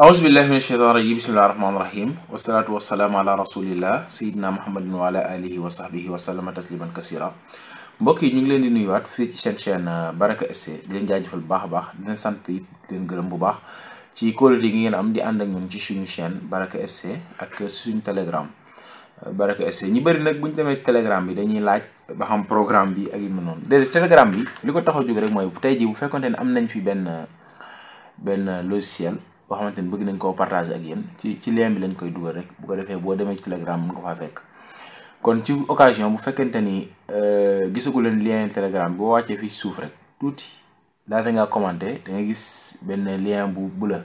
أعوذ بالله من الشيطان الرجيم بسم الله الرحمن الرحيم والصلاة والسلام على رسول الله سيدنا محمد وعلى آله وصحبه وسلم تسليما كثيرا mbokk yi ñu ngi leen di nuyuwaat fii ci seen chaîne Baraka SC di leen jaajëfal bu baax a baax di leen sant it di leen gërëm bu baax ci qualité gi ngeen am di ànd ak ñun ci suñu chaîne Baraka SC ak suñu telegram Baraka SC ñi bëri nag bu ñu demee telegram bi dañuy laaj ba xam programme bi ak yu mel noonu déedéet telegram bi li ko tax a jóg rek mooy tey jii bu fekkonte ne am nañ fi benn logiciel boo xamante ni bëgg nañ koo partager ak yéen ci lien bi lañ koy dugal rek bu ko defee boo demee ci telegram mën ko faa fekk. kon ci occasion bu fekkente ni gisagu leen lien telegram boo wàccee fii ci suuf rek tuuti daata ngaa commenté da nga gis benn lien bu bula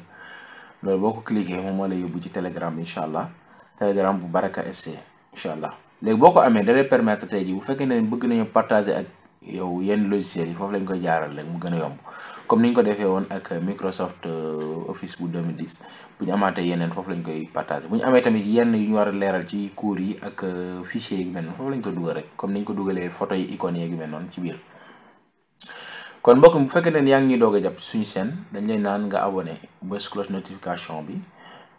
loolu boo ko cliquer moom moo lay yóbbu ci telegram bi incha allah telegram bu Baraka SC incha allah. léegi boo ko amee da lay permettre tey jii bu fekkente ni bëgg nañu partager ak yow yenn logiciels yi foofu lañ koy jaaral rek mu gën a yomb comme niñ ko defee woon ak Microsoft Office bu 2010 bu ñu amaatee yeneen foofu lañ koy partager bu ñu amee tamit yenn yu ñu war a leeral ci cours yi ak fichier yi mel noonu foofu lañ ko dugal rek comme niñ ko dugalee photo yi icônes yi mel noonu ci biir. kon mbokk bu fekkee ne yaa ngi ñuy doog a jàpp suñu chaîne dañ lay naan nga abonné bës cloche notification bi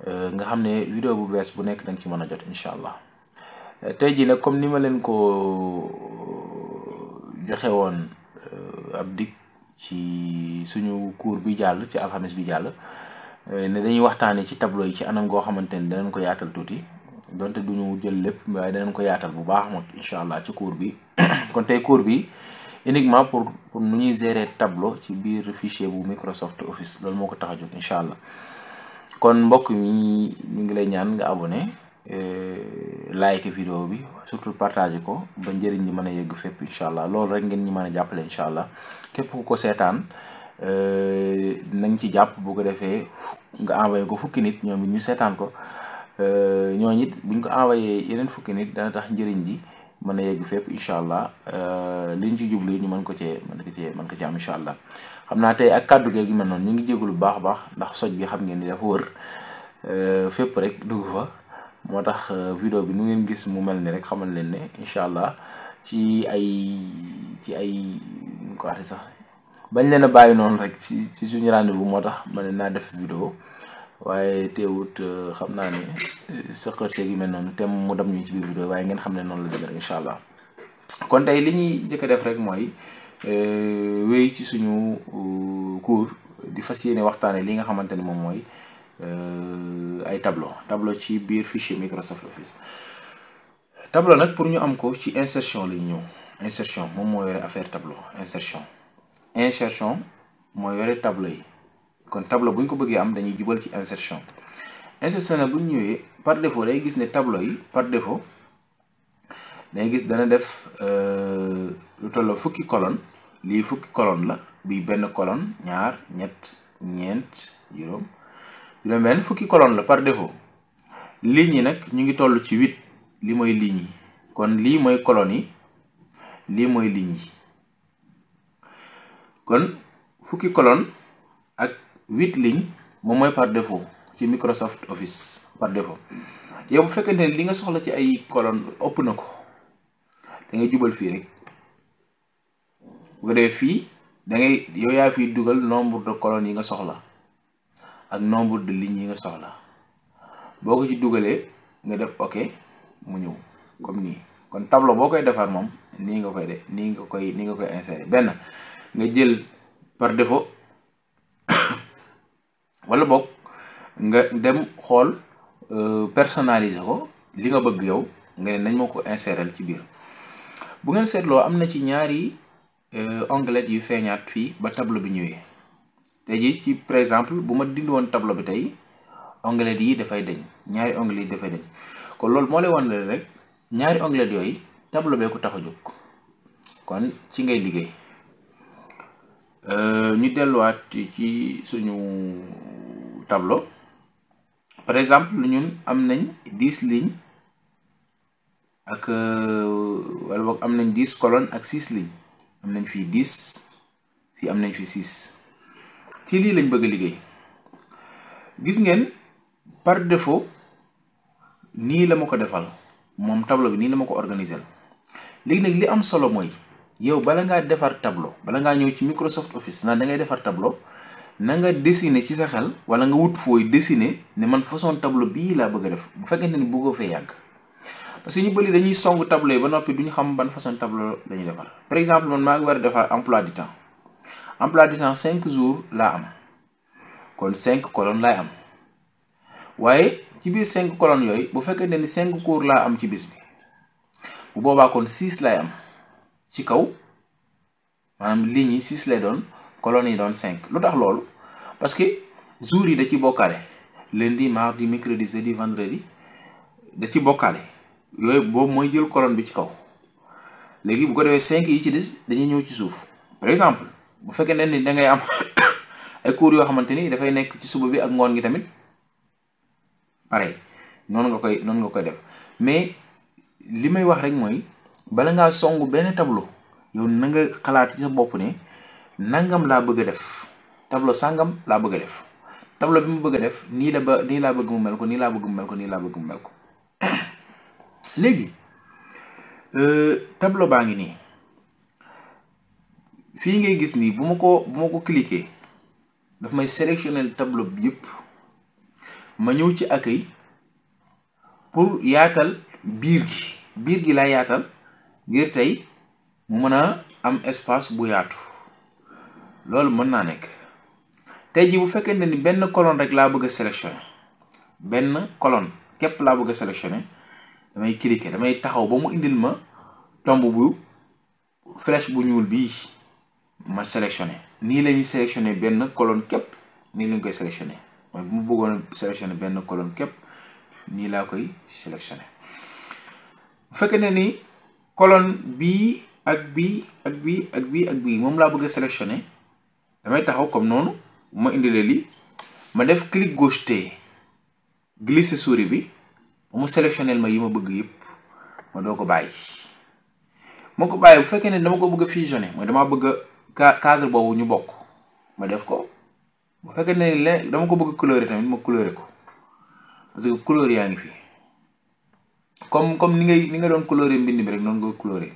nga xam ne vidéo bu bees bu nekk danga ci mën a jot incha allah. tey jii nag comme ni ma leen ko joxe woon ab dig ci suñu cours bi jàll ci alxames bi jàll ne dañuy waxtaanee ci tableau yi ci anam goo xamante ni danañ ko yaatal tuuti donte duñu jël lépp waaye danañ ko yaatal bu baax moom incha allah ci cours bi. kon tey cours bi uniquement pour nu ñuy gérer tableau ci biir fichier bu Microsoft Office loolu moo ko tax a jóg incha allah. kon mbokk mi ñu ngi lay ñaan nga abonné like vidéo bi surtout partager ko ba njëriñ ñi mën a yegg fépp incha allah loolu rek ngeen ñi mën a jàppale incha allah képp ku ko seetaan nañ ci jàpp bu ko defee nga envoyé ko fukki nit ñoom it ñu seetaan ko ñooñu it buñ ko envoyé yeneen fukki nit dana tax njëriñ bi mën a yegg fépp incha allah liñ ci jublu ñu mën ko cee am incha allah. xam naa tey ak kàddu gi mel noonu ñu ngi jégalu bu baax a baax ndax soj bi xam ngeen ni dafa wër fépp rek dugg fa. moo tax vidéo bi nu ngeen gis mu mel ni rek xamal leen ne incha allah ci ay ko waxee sax bañ leen a bàyyi noonu rek ci suñu rendez-vous moo tax ma ne naa def vidéo waaye teewut xam naa ne sëqër seeg yi mel noonu te mu dem ñu ci biir vidéo waaye ngeen xam ne noonu la demee rek incha allah. kon tey li ñuy njëkk a def rek mooy wéy ci suñu cours di fas yéene waxtaane li nga xamante ne moom mooy ay tableau ci biir fichier Microsoft Office. tableau nag pour ñu am ko ci insertion la ñu ñëw insertion moom moo yore affaire tableau insertion moo yore tableau yi kon tableau bu ñu ko bëggee am dañuy jubal ci insertion nag bu ñu ñëwee par défaut day gis ne tableau yi par défaut day gis dana def lu tolloo fukki colonne lii fukki colonne la bii benn colonne ñaar ñett ñeent juróom benn fukki colonne la par défaut lignes yi nag ñu ngi toll ci 8 li mooy lignes yi kon lii mooy colonne yi lii mooy lignes yi kon fukki colonne ak 8 lignes moom mooy par défaut ci Microsoft Office par défaut. yow bu fekkente ne li nga soxla ci ay colonne ëpp na ko da ngay jubal fii rek bu ko defee fii da ngay yow yaa fiy dugal nombre de colonnes yi nga soxla ak nombre de lignes yi nga soxla boo ko ci dugalee nga def ok mu ñëw comme nii. kon tableau boo koy defar moom nii nga koy nii nga koy insérer benn nga jël par défaut wala boog nga dem xool personnaliser ko li nga bëgg yow nga ne nañ ma ko insérer ci biir. bu ngeen seetloo am na ci ñaari onglet yu feeñaat fii ba tableau bi ñëwee. tey jii ci par exemple bu ma dindi woon tableau bi tey onglet yi dafay deñ ñaari onglet yi dafay deñ kon loolu moo lay wan la rek ñaari onglet yooyu tableau bee ko tax a jóg kon ci ngay liggéey. ñu delluwaat ci suñu tableau par exemple ñun am nañ 10 lignes ak wala boog am nañ 10 colonnes ak 6 lignes am nañ fii 10 fii am nañ fi 6. ci lii lañ bëgg a liggéey gis ngeen par défaut nii la ma ko defal moom tableau bi nii la ma ko organiser léegi nag li am solo mooy yow bala ngaa defar tableau bala ngaa ñëw ci Microsoft Office naan da ngay defar tableau na nga dessiner ci sa xel wala nga wut fooy dessiner ne man façon tableau bii laa bëgg a def bu fekkente ni bëggoo fee yàgg parce que ñu bëri dañuy song tableau yi ba noppi duñu xam ban façon tableau lañuy defar. par exemple man maa ngi war a defar emploi du temps 5 jours laa am kon 5 colonnes laay am waaye ci biir 5 colonnes yooyu bu fekkente ni 5 cours laa am ci bis bi bu boobaa kon 6 laay am ci kaw maanaam lignes yi 6 lay doon colonnes yi doon 5 lu tax loolu parce que jours yi da ci bokkaale lundi mardi mercredi jeudi vendredi da ci bokkaale yooyu boobu mooy jël colonne bi ci kaw léegi bu ko defee 5 yi ci des dañuy ñëw ci suuf. par exemple bu fekkee ne ni da ngay am ay cours yoo xamante ni dafay nekk ci suba bi ak ngoon gi tamit pareil noonu nga koy def mais li may wax rek mooy bala ngaa songu benn tableau yow na nga xalaat ci sa bopp ne nangam laa bëgg a def tableau sàngam laa bëgg a def tableau bi mu bëgg a def nii laa bëgg mu mel ko nii laa bëgg mu mel ko nii laa bëgg mu mel ko léegi tableau baa ngi nii fii ngay gis nii bu ma ko cliquer daf may sélectionner tableau bi yëpp ma ñëw ci accueil pour yaatal biir gi laa yaatal ngir tey mu mën a am espace bu yaatu loolu mën naa nekk tey ji bu fekkee ni benn colonne rek laa bëgg a sélectionner benn colonne képp laa bëgg a sélectionner damay cliquer damay taxaw ba mu indil ma tomb bu flèche bu ñuul bii ma sélectionner nii la ñuy sélectionner benn colonne képp nii lañ koy sélectionner mooy bu mu bëggoon a sélectionner benn colonne képp nii laa koy sélectionner bu fekkee ne ni colonne bii ak bii moom laa bëgg a sélectionner damay taxaw comme noonu bu ma indilee lii ma def clic gauche T glisser souris bi ba mu sélectionner ma yi ma bëgg yëpp ma doo ko bàyyi moo ko bàyyi bu fekkee ne dama ko bëgg a fusionner mooy dama bëgg a cadre boobu ñu bokk ma def ko bu fekkee ne dama ko bëgg coleurer tamit ma coleurer ko parce que couleur yaa ngi fi comme ni nga doon coleurer mbind bi rek noonu nga coleurer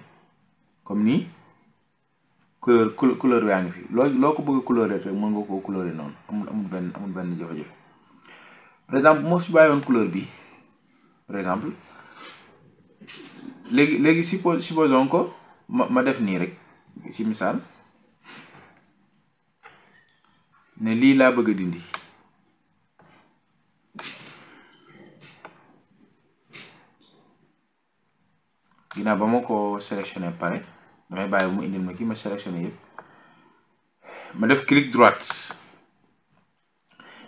comme nii couleur yaa ngi fi loo ko bëgg a coleurer rek mën nga koo coleurer noonu amul benn jafe-jafe par exemple moo fi bàyyoon couleur bi par exemple léegi supposons ko ma def nii rek ci misaal ne lii laa bëgg a dindi ginnaaw ba ma ko sélectionné pare damay bàyyi bu mu indil ma kii ma sélectionné yëpp ma def clic droite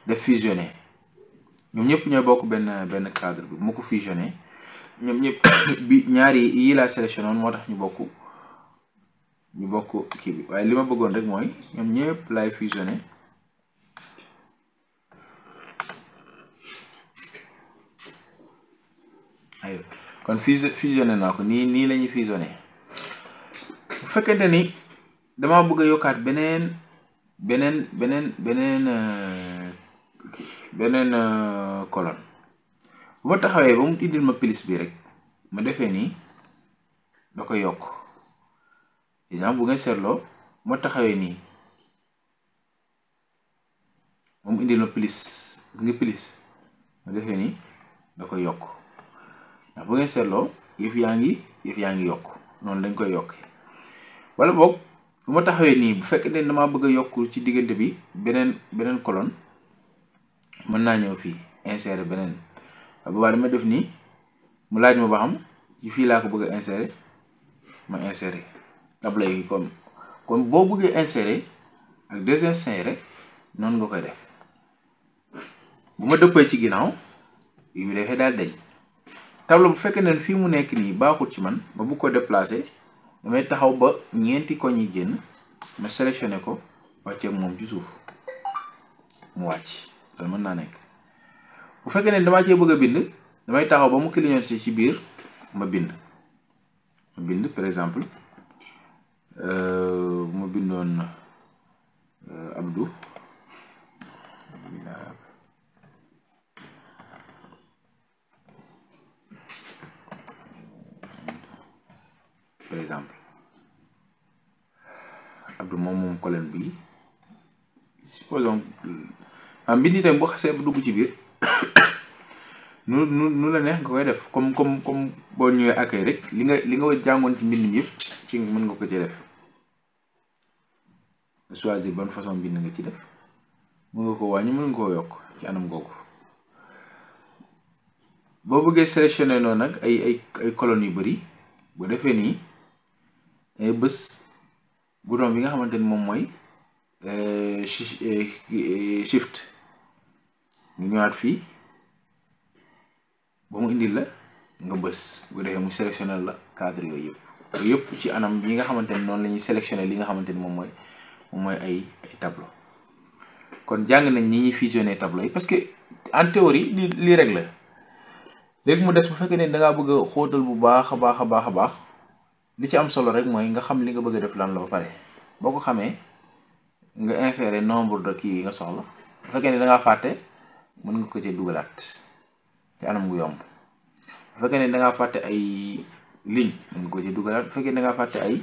def fusionné ñoom ñëpp ñooy bokk benn cadre bi bu ma ko fusionné ñoom ñëpp bi ñaari yii laa sélectionné woon moo tax ñu bokk kii bi waaye li ma bëggoon rek mooy ñoom ñëpp laay fusionné aywa kon fusionné naa ko nii la ñuy fusionné bu fekkente ni dama bëgg a yokkaat beneen colonne bu ma taxawee ba mu indil ma plus bi rek ma defee nii da koy yokk exemple bu ngeen seetloo ma taxawee nii ba mu indil ma plus ma defee nii da koy yokk ndax bu ngeen seetloo yëf yaa ngi yokk noonu lañ koy yokk wala boog bu ma taxawee nii bu fekkee ne damaa bëgg a yokk ci diggante bi beneen colonne mën naa ñëw fii insérer beneen waaye boobaa dama def nii mu laaj ma ba xam ci fii laa ko bëgg a insérer ma insérer tableau yi kon boo bëggee insérer ak désinsérer noonu nga koy def bu ma dëppee ci ginnaaw bii bi dafay daal deñ tableau bu fekkee ne fii mu nekk nii baaxul ci man ma bëgg ko déplacer damay taxaw ba ñeenti koñ yi génn ma sélectionné ko wàcce moom ci suuf mu wàcc loolu mën naa nekk bu fekkee ne damaa cee bëgg a bind damay taxaw ba mu clignoté ci biir ma bind par exemple ma bindoon Abdou par exemple Abdou moom colonne bi supposons mbind itam bu xasee bu dugg ci biir nu la neex nga koy def comme boo ñëwee accueil rek li nga jàngoon ci mbind mi yëpp ci mën nga ko ci def choisir bonne façon mbind nga ci def mën nga ko wàññi mën nga koo yokk ci anam googu. boo bëggee sélectionné noonu nag ay colonnes yu bari bu defee nii ay bés bouton bi nga xamante ni moom mooy shift nga ñëwaat fii ba mu indil la nga bës bu defee mu sélectionné la cadre yooyu yëpp ci anam bi nga xamante ni noonu la ñuy sélectionné li nga xamante ni moom mooy ay tableau. kon jàng nañ ñi ñuy fusionné tableau yi parce que en théorie lii rek la. léegi mu des bu fekkee ne dangaa bëgg a xóotal bu baax a baax li ci am solo rek mooy nga xam li nga bëgg a def lan la ba pare boo ko xamee nga insérer nombre de kii yi nga soxla bu fekkee ne dangaa fàtte mën nga ko ci dugalaat ci anam gu yomb bu fekkee ne dangaa fàtte ay ligne mën nga ko ci dugalaat bu fekkee ne dangaa fàtte ay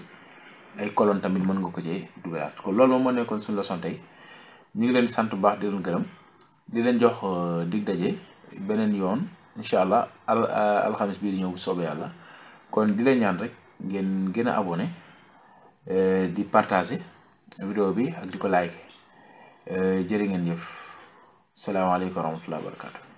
colonne tamit mën nga ko ci dugalaat kon loolu moom moo nekkoon suñu leçon tey ñu ngi leen sant bu baax di leen gërëm di leen jox dig daje beneen yoon incha allah alxames bii di ñëw bu soobee yàlla kon di leen ñaan rek ngeen gën a abonné di partager vidéo bi ak di ko like jërë ngeen jëf salaamaaleykum wa rahmatulah wa barakatu